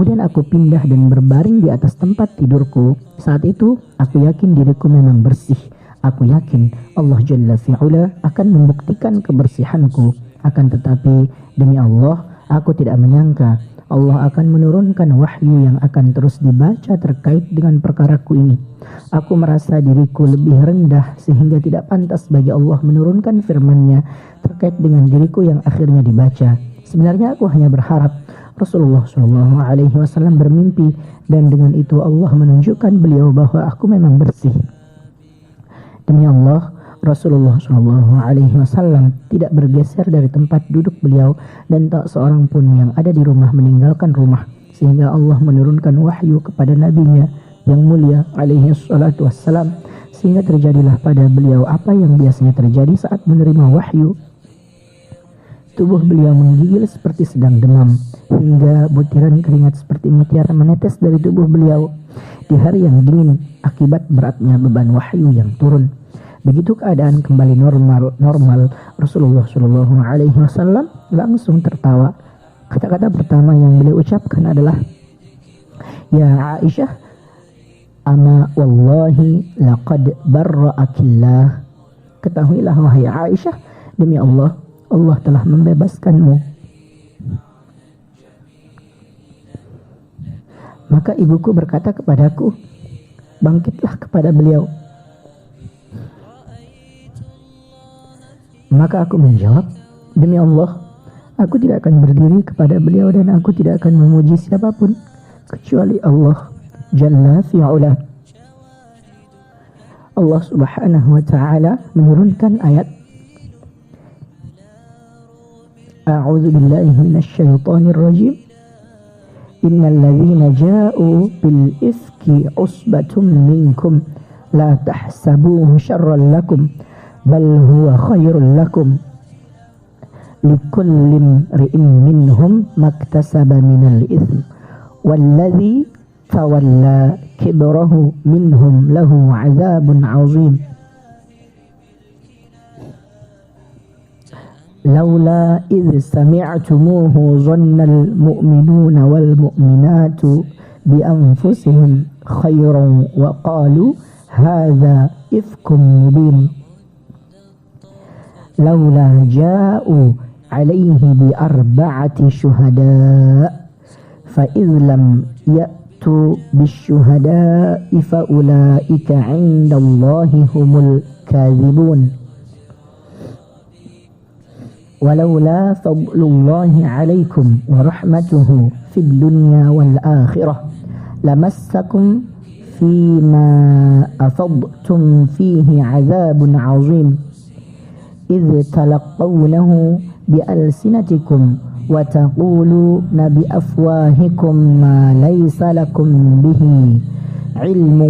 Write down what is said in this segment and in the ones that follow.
Kemudian aku pindah dan berbaring di atas tempat tidurku. Saat itu aku yakin diriku memang bersih. Aku yakin Allah Jalla fi'ula akan membuktikan kebersihanku. Akan tetapi demi Allah, aku tidak menyangka Allah akan menurunkan wahyu yang akan terus dibaca terkait dengan perkaraku ini. Aku merasa diriku lebih rendah sehingga tidak pantas bagi Allah menurunkan firman-Nya terkait dengan diriku yang akhirnya dibaca. Sebenarnya aku hanya berharap Rasulullah SAW bermimpi dan dengan itu Allah menunjukkan beliau bahwa aku memang bersih. Demi Allah, Rasulullah SAW tidak bergeser dari tempat duduk beliau dan tak seorang pun yang ada di rumah meninggalkan rumah sehingga Allah menurunkan wahyu kepada nabinya yang mulia SAW sehingga terjadilah pada beliau apa yang biasanya terjadi saat menerima wahyu. Tubuh beliau menggigil seperti sedang demam, hingga butiran keringat seperti mutiara menetes dari tubuh beliau di hari yang dingin akibat beratnya beban wahyu yang turun. Begitu keadaan kembali normal, Rasulullah SAW langsung tertawa. Kata-kata pertama yang beliau ucapkan adalah, "Ya Aisyah, ama wallahi laqad barra'akillah." Ketahuilah wahai Aisyah, demi Allah, Allah telah membebaskanmu. Maka ibuku berkata kepadaku, bangkitlah kepada beliau. Maka aku menjawab, demi Allah, aku tidak akan berdiri kepada beliau dan aku tidak akan memuji siapapun kecuali Allah Jalla fi'ula. Allah Subhanahu wa ta'ala menurunkan ayat, A'udzu billahi minasy syaithanir rajim. Innal ladzina ja'u bil ifki usbatum minkum la tahsabuhu syarran lakum bal huwa khairul lakum likulli imri'in minhum maktasaba minal itsm walladzi tawalla kibrahu minhum lahu 'adzabun 'adzim. Laula idh sami'tumuhu dhannal mu'minuna wal mu'minatu bi anfusihim khairan wa qalu hadza ifkum mubin. Laula ja'u alaihi bi arba'ati syuhada fa idh lam ya'tu bisyuhada'i fa ulaika 'indallahi humul kadzibun. ولولا فضل الله عليكم ورحمته في الدنيا والآخرة لمسكم فيما أفضتم فيه عذاب عظيم إذ تلقونه بألسنتكم وتقولون بأفواهكم ما ليس لكم به علم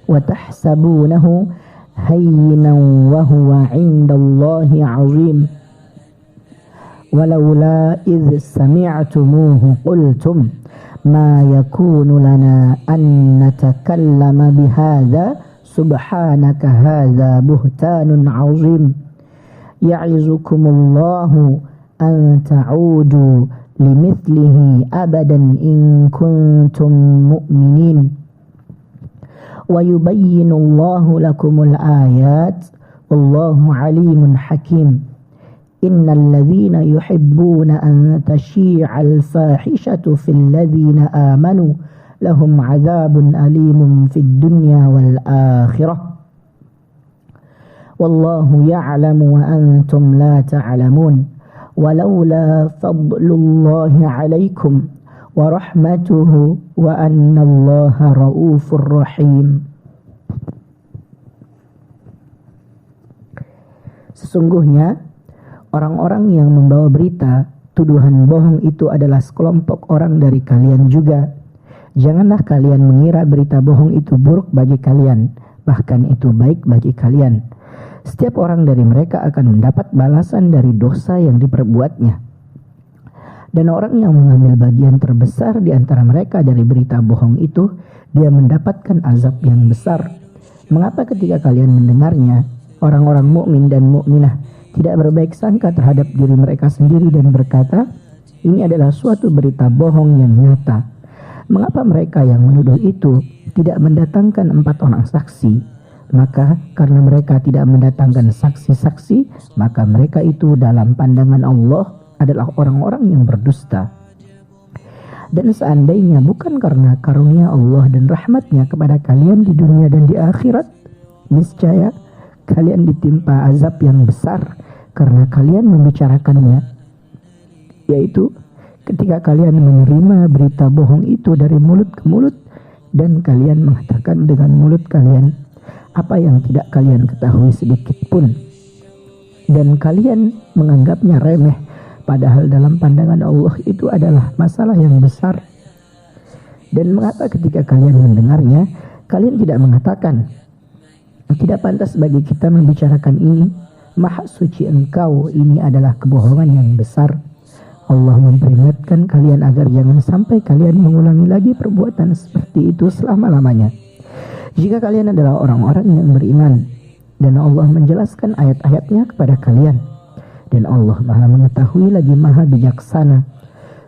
وتحسبونه هينا وهو عند الله عظيم ولولا إذ سمعتموه قلتم ما يكون لنا أن نتكلم بهذا سبحانك هذا بهتان عظيم يعظكم الله أن تعودوا لمثله أبدا إن كنتم مؤمنين ويبين الله لكم الآيات والله عليم حكيم إن الذين يحبون أن تشيع الفاحشة في الذين آمنوا لهم عذاب أليم في الدنيا والآخرة والله يعلم وأنتم لا تعلمون ولولا فضل الله عليكم ورحمته وأن الله رؤوف رحيم. Sesungguhnya orang-orang yang membawa berita tuduhan bohong itu adalah sekelompok orang dari kalian juga. Janganlah kalian mengira berita bohong itu buruk bagi kalian, bahkan itu baik bagi kalian. Setiap orang dari mereka akan mendapat balasan dari dosa yang diperbuatnya. Dan orang yang mengambil bagian terbesar di antara mereka dari berita bohong itu, dia mendapatkan azab yang besar. Mengapa ketika kalian mendengarnya, orang-orang mukmin dan mukminah tidak berbaik sangka terhadap diri mereka sendiri dan berkata, Ini adalah suatu berita bohong yang nyata. Mengapa mereka yang menuduh itu tidak mendatangkan 4 orang saksi? Maka karena mereka tidak mendatangkan saksi-saksi, maka mereka itu dalam pandangan Allah adalah orang-orang yang berdusta. Dan seandainya bukan karena karunia Allah dan rahmatnya kepada kalian di dunia dan di akhirat, niscaya kalian ditimpa azab yang besar karena kalian membicarakannya, yaitu ketika kalian menerima berita bohong itu dari mulut ke mulut dan kalian mengatakan dengan mulut kalian apa yang tidak kalian ketahui sedikit pun, dan kalian menganggapnya remeh, padahal dalam pandangan Allah itu adalah masalah yang besar. Dan mengapa ketika kalian mendengarnya, kalian tidak mengatakan, tidak pantas bagi kita membicarakan ini, maha suci engkau, ini adalah kebohongan yang besar. Allah memperingatkan kalian agar jangan sampai kalian mengulangi lagi perbuatan seperti itu selama-lamanya. Jika kalian adalah orang-orang yang beriman, dan Allah menjelaskan ayat-ayatnya kepada kalian, dan Allah maha mengetahui lagi maha bijaksana.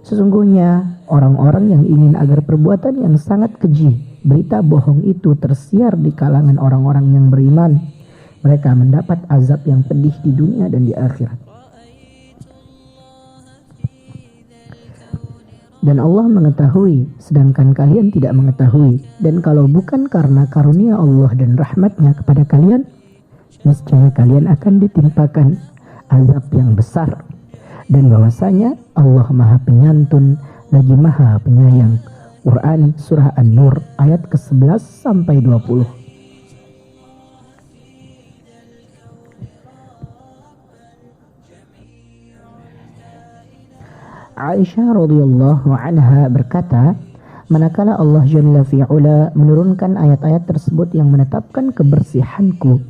Sesungguhnya orang-orang yang ingin agar perbuatan yang sangat keji, berita bohong itu tersiar di kalangan orang-orang yang beriman, mereka mendapat azab yang pedih di dunia dan di akhirat. Dan Allah mengetahui, sedangkan kalian tidak mengetahui. Dan kalau bukan karena karunia Allah dan rahmatnya kepada kalian, niscaya kalian akan ditimpakan azab yang besar. Dan bahwasanya Allah maha penyantun lagi maha penyayang. Quran Surah An-Nur ayat ke-11 sampai 20. Aisyah radhiyallahu anha berkata, manakala Allah Jalla fi'ula menurunkan ayat-ayat tersebut yang menetapkan kebersihanku,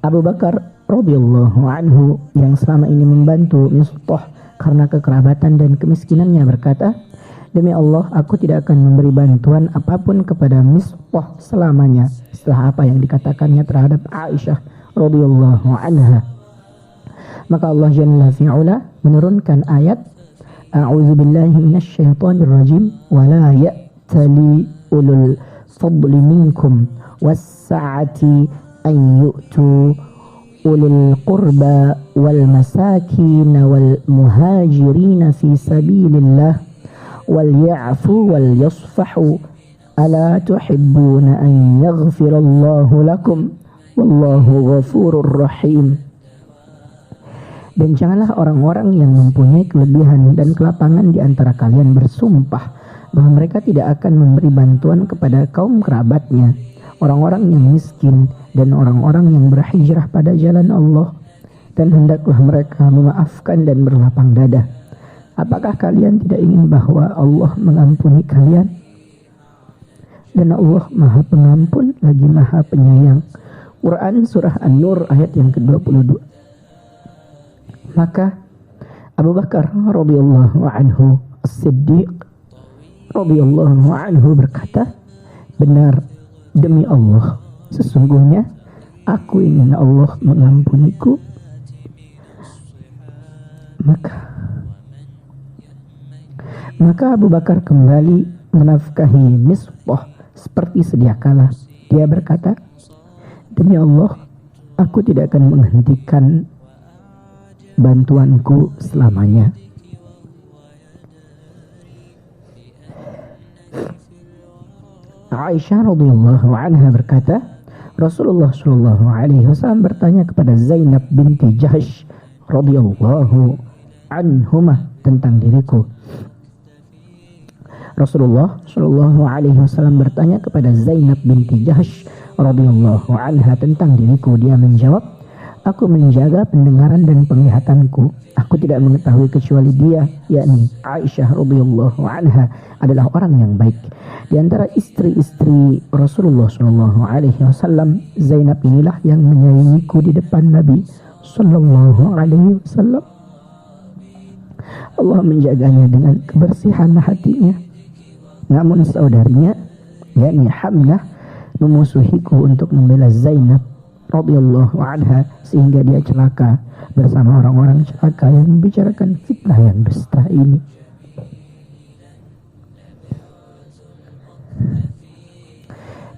Abu Bakar radhiyallahu anhu yang selama ini membantu Mistah karena kekerabatan dan kemiskinannya berkata, demi Allah, aku tidak akan memberi bantuan apapun kepada Mistah selamanya setelah apa yang dikatakannya terhadap Aisyah radhiyallahu anha. Maka Allah Jalla fi'ula menurunkan ayat, A'udzu billahi minasyaitonir rajim wa la ya'tali ulul fadli minkum was-sa'ati an yu'tu ulil qurba wal masakin wal muhajirin fi sabilillah wal ya'fu wal yasfahu ala tuhibbuna an yaghfirallahu lakum wallahu ghafurur rahim. Dan janganlah orang-orang yang mempunyai kelebihan dan kelapangan di antara kalian bersumpah bahwa mereka tidak akan memberi bantuan kepada kaum kerabatnya, orang-orang yang miskin, dan orang-orang yang berhijrah pada jalan Allah, dan hendaklah mereka memaafkan dan berlapang dada. Apakah kalian tidak ingin bahwa Allah mengampuni kalian? Dan Allah maha pengampun lagi maha penyayang. Quran Surah An-Nur ayat yang ke-22. Maka Abu Bakar radhiyallahu anhu As-Siddiq radhiyallahu anhu berkata, benar, demi Allah, sesungguhnya aku ingin Allah mengampuniku. Maka Abu Bakar kembali menafkahi Mistah seperti sedia kala. Dia berkata, demi Allah, aku tidak akan menghentikan bantuanku selamanya. Aisyah radhiyallahu anha berkata, Rasulullah sallallahu alaihi wasallam bertanya kepada Zainab binti Jahsh radhiyallahu anhumah tentang diriku. Rasulullah sallallahu alaihi wasallam bertanya kepada Zainab binti Jahsh radhiyallahu anha tentang diriku. Dia menjawab, aku menjaga pendengaran dan penglihatanku. Aku tidak mengetahui kecuali dia, yakni Aisyah radhiyallahu anha adalah orang yang baik. Di antara istri-istri Rasulullah sallallahu alaihi wasallam, Zainab inilah yang menyayangiku di depan Nabi sallallahu alaihi wasallam. Allah menjaganya dengan kebersihan hatinya. Namun saudarinya, yakni Hamnah, memusuhiku untuk membela Zainab radhiyallahu anha sehingga dia celaka bersama orang-orang celaka yang membicarakan fitnah yang dusta ini.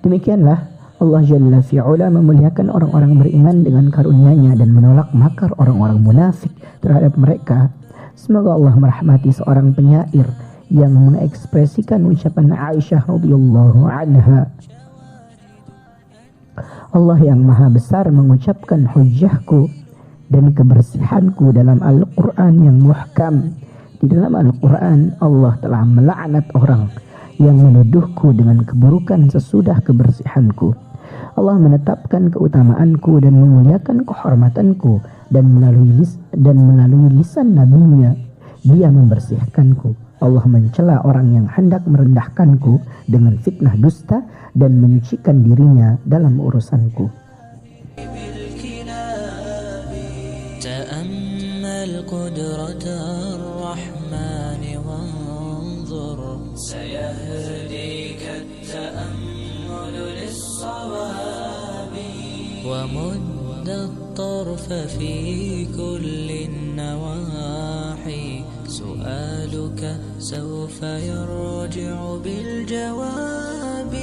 Demikianlah Allah Jalla fi'ula memuliakan orang-orang beriman dengan karunia-Nya dan menolak makar orang-orang munafik terhadap mereka. Semoga Allah merahmati seorang penyair yang mengekspresikan ucapan Aisyah radhiyallahu anha. Allah yang maha besar mengucapkan hujjahku dan kebersihanku dalam Al-Quran yang muhkam. Di dalam Al-Quran Allah telah melaknat orang yang menuduhku dengan keburukan sesudah kebersihanku. Allah menetapkan keutamaanku dan memuliakan kehormatanku, dan melalui lisan nabinya Dia membersihkanku. Allah mencela orang yang hendak merendahkanku dengan fitnah dusta dan menyucikan dirinya dalam urusanku. تأمل قدرة الرحمن وانظر سيهديك التأمل للصواب ومد الطرف في كل النواحي سؤالك سوف يرجع بالجواب